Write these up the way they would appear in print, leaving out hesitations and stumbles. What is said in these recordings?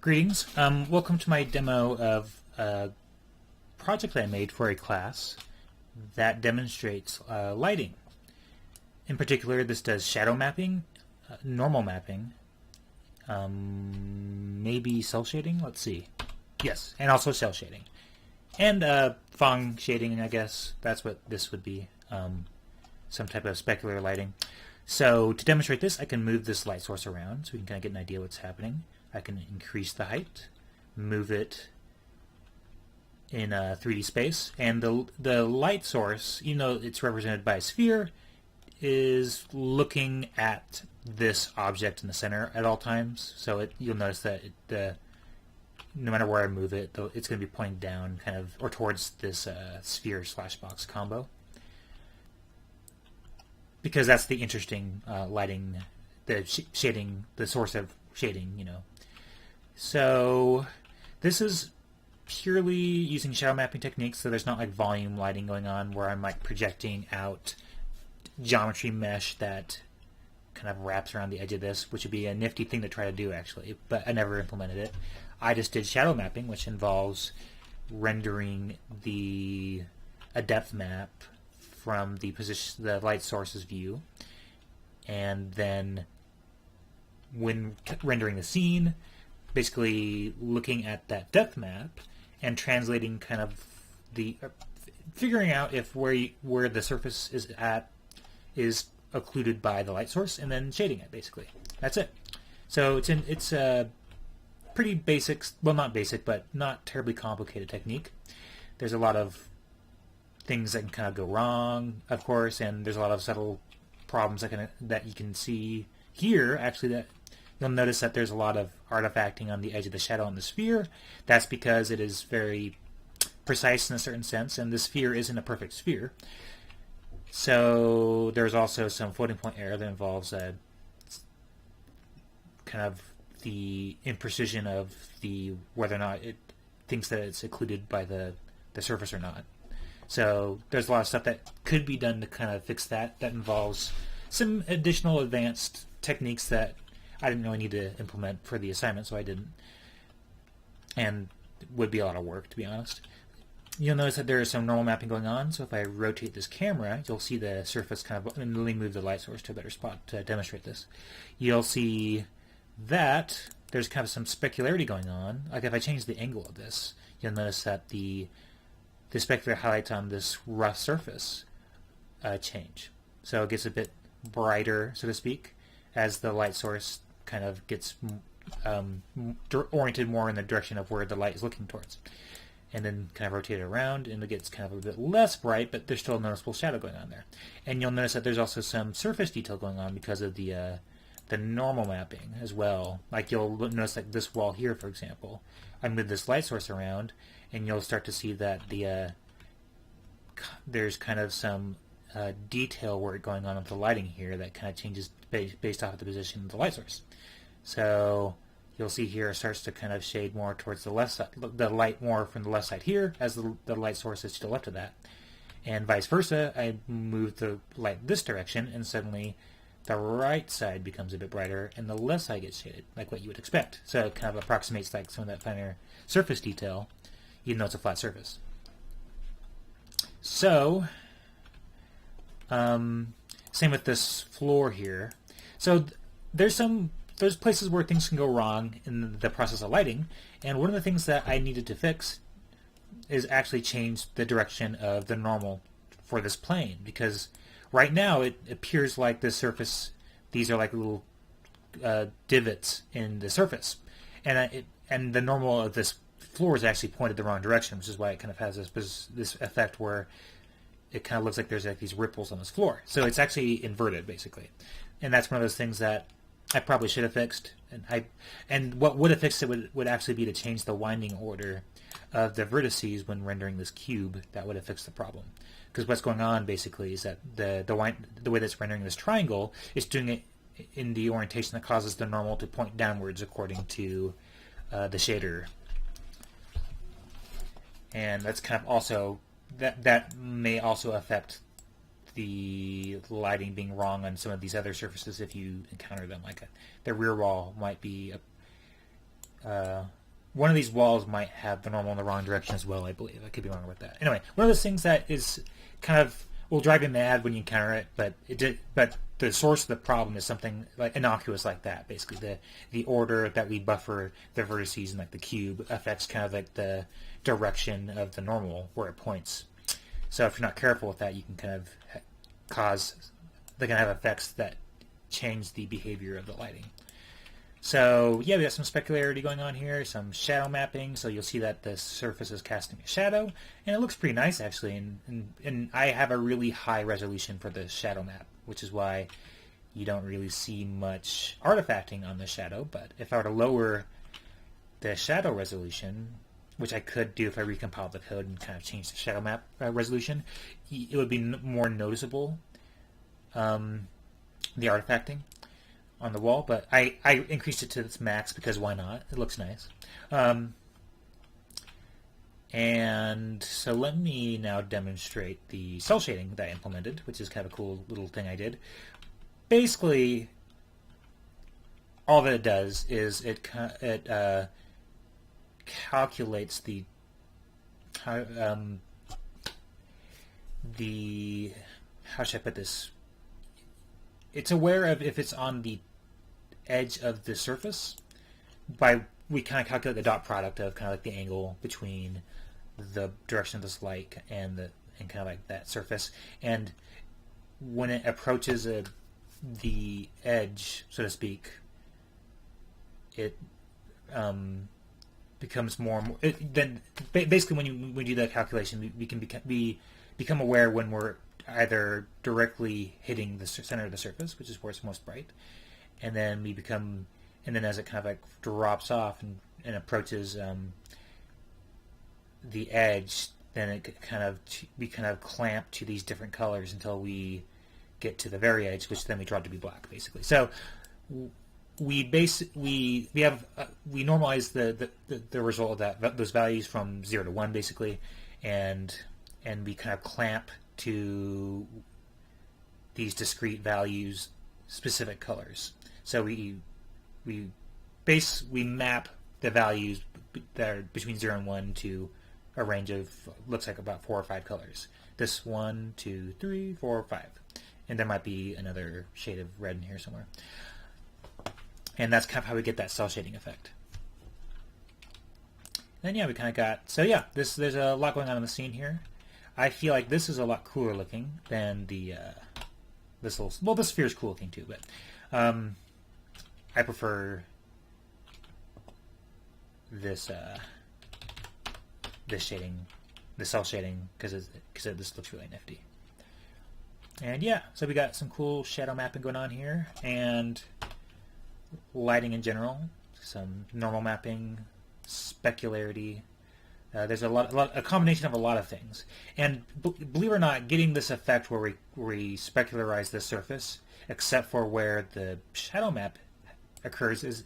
Greetings. Welcome to my demo of a project I made for a class that demonstrates lighting. In particular, this does shadow mapping, normal mapping, maybe cell shading, let's see. Yes, and also cell shading. And Phong shading, I guess. That's what this would be. Some type of specular lighting. So to demonstrate this, I can move this light source around so we can kind of get an idea what's happening. I can increase the height, move it in a 3D space, and the light source, even though it's represented by a sphere, is looking at this object in the center at all times. So you'll notice that no matter where I move it, it's going to be pointing down, kind of, or towards this sphere/box combo, because that's the interesting lighting, the shading, the source of shading, you know. So this is purely using shadow mapping techniques, so there's not like volume lighting going on where I'm like projecting out geometry mesh that kind of wraps around the edge of this, which would be a nifty thing to try to do actually, but I never implemented it. I just did shadow mapping, which involves rendering a depth map from the light source's view, and then when rendering the scene, basically looking at that depth map and translating kind of figuring out if where the surface is occluded by the light source, and then shading it. Basically, that's it. So it's a pretty basic, well, not basic, but not terribly complicated technique. There's a lot of things that can kind of go wrong, of course, and there's a lot of subtle problems that you can see here. Actually, that you'll notice that there's a lot of artifacting on the edge of the shadow on the sphere. That's because it is very precise in a certain sense, and the sphere isn't a perfect sphere. So there's also some floating point error that involves kind of the imprecision of whether or not it thinks that it's occluded by the surface or not. So there's a lot of stuff that could be done to kind of fix that. That involves some additional advanced techniques that I didn't really need to implement for the assignment, so I didn't. And it would be a lot of work, to be honest. You'll notice that there is some normal mapping going on, so if I rotate this camera, you'll see the surface kind of, and let me move the light source to a better spot to demonstrate this. You'll see that there's kind of some specularity going on. Like if I change the angle of this, you'll notice that the specular highlights on this rough surface change. So it gets a bit brighter, so to speak, as the light source kind of gets oriented more in the direction of where the light is looking towards. And then kind of rotate it around, and it gets kind of a bit less bright, but there's still a noticeable shadow going on there. And you'll notice that there's also some surface detail going on because of the normal mapping as well. Like you'll notice like this wall here, for example. I move this light source around, and you'll start to see that there's kind of some detail work going on with the lighting here that kind of changes based off of the position of the light source. So you'll see here it starts to kind of shade more towards the left side, the light more from the left side here as the light source is to the left of that. And vice versa, I move the light this direction, and suddenly the right side becomes a bit brighter and the left side gets shaded, like what you would expect. So it kind of approximates like some of that finer surface detail, even though it's a flat surface. So same with this floor here. So there's places where things can go wrong in the process of lighting, and one of the things that I needed to fix is actually change the direction of the normal for this plane, because right now it appears like this surface, these are like little divots in the surface, and the normal of this floor is actually pointed the wrong direction, which is why it kind of has this effect where it kind of looks like there's like these ripples on this floor. So it's actually inverted, basically. And that's one of those things that I probably should have fixed. And what would have fixed it would actually be to change the winding order of the vertices when rendering this cube. That would have fixed the problem. Because what's going on, basically, is that the way that's rendering this triangle is doing it in the orientation that causes the normal to point downwards according to the shader. And that's kind of also that may also affect the lighting being wrong on some of these other surfaces if you encounter them. Like the rear wall might be one of these walls might have the normal in the wrong direction as well, I believe. I could be wrong about that. Anyway, one of those things that is kind of will drive you mad when you encounter it, but the source of the problem is something like innocuous like that. Basically, the order that we buffer the vertices and like the cube affects kind of like the direction of the normal where it points. So if you're not careful with that, you can kind of they can have effects that change the behavior of the lighting. So yeah, we got some specularity going on here, some shadow mapping, so you'll see that the surface is casting a shadow, and it looks pretty nice actually, and I have a really high resolution for the shadow map, which is why you don't really see much artifacting on the shadow. But if I were to lower the shadow resolution, which I could do if I recompile the code and kind of change the shadow map resolution, it would be more noticeable, the artifacting on the wall, but I increased it to its max because why not? It looks nice. And so let me now demonstrate the cell shading that I implemented, which is kind of a cool little thing I did. Basically, all that it does is it calculates the how should I put this? It's aware of if it's on the edge of the surface. We kind of calculate the dot product of kind of like the angle between the direction of this light and kind of like that surface. And when it approaches the edge, so to speak, it becomes more and more. Then basically, when we do that calculation, we can become aware when we're either directly hitting the center of the surface, which is where it's most bright, and then as it kind of like drops off and approaches the edge, then we kind of clamp to these different colors until we get to the very edge, which then we draw to be black, basically. So we normalize the result of those values from 0 to 1, basically, and we kind of clamp to these discrete values specific colors. So we map the values that are between 0 and 1 to a range of, looks like about 4 or 5 colors. This 1, 2, 3, 4, 5. And there might be another shade of red in here somewhere. And that's kind of how we get that cell shading effect. And then yeah, we kind of got, so yeah, there's a lot going on in the scene here. I feel like this is a lot cooler looking than this sphere is cool looking too, but I prefer this shading, the cell shading, because this looks really nifty. And yeah, so we got some cool shadow mapping going on here, and lighting in general, some normal mapping, specularity. There's a combination of a lot of things, and believe it or not, getting this effect where we specularize the surface, except for where the shadow map occurs,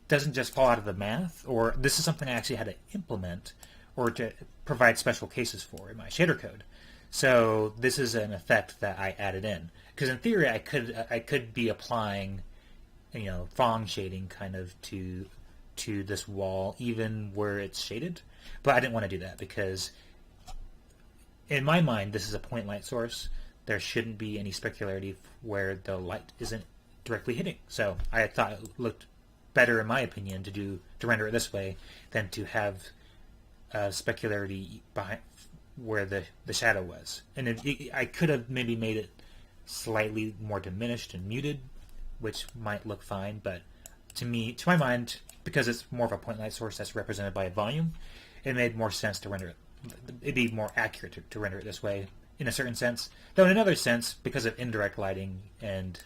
doesn't just fall out of the math. Or this is something I actually had to implement or to provide special cases for in my shader code. So this is an effect that I added in, because in theory I could be applying, Phong shading kind of to this wall even where it's shaded. But I didn't want to do that because, in my mind, this is a point light source. There shouldn't be any specularity where the light isn't directly hitting. So I thought it looked better, in my opinion, to render it this way than to have specularity behind where the shadow was. And I could have maybe made it slightly more diminished and muted, which might look fine. But to my mind, because it's more of a point light source that's represented by a volume, it made more sense to render it. It'd be more accurate to render it this way in a certain sense. Though in another sense, because of indirect lighting and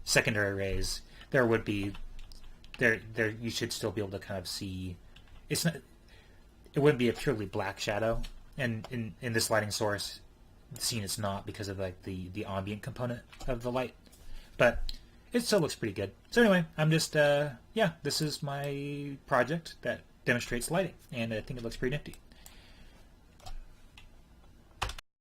secondary rays, there would be you should still be able to kind of see. It wouldn't be a purely black shadow, and in this lighting source, the scene is not because of like the ambient component of the light, but it still looks pretty good. So anyway, I'm just this is my project that demonstrates lighting, and I think it looks pretty nifty.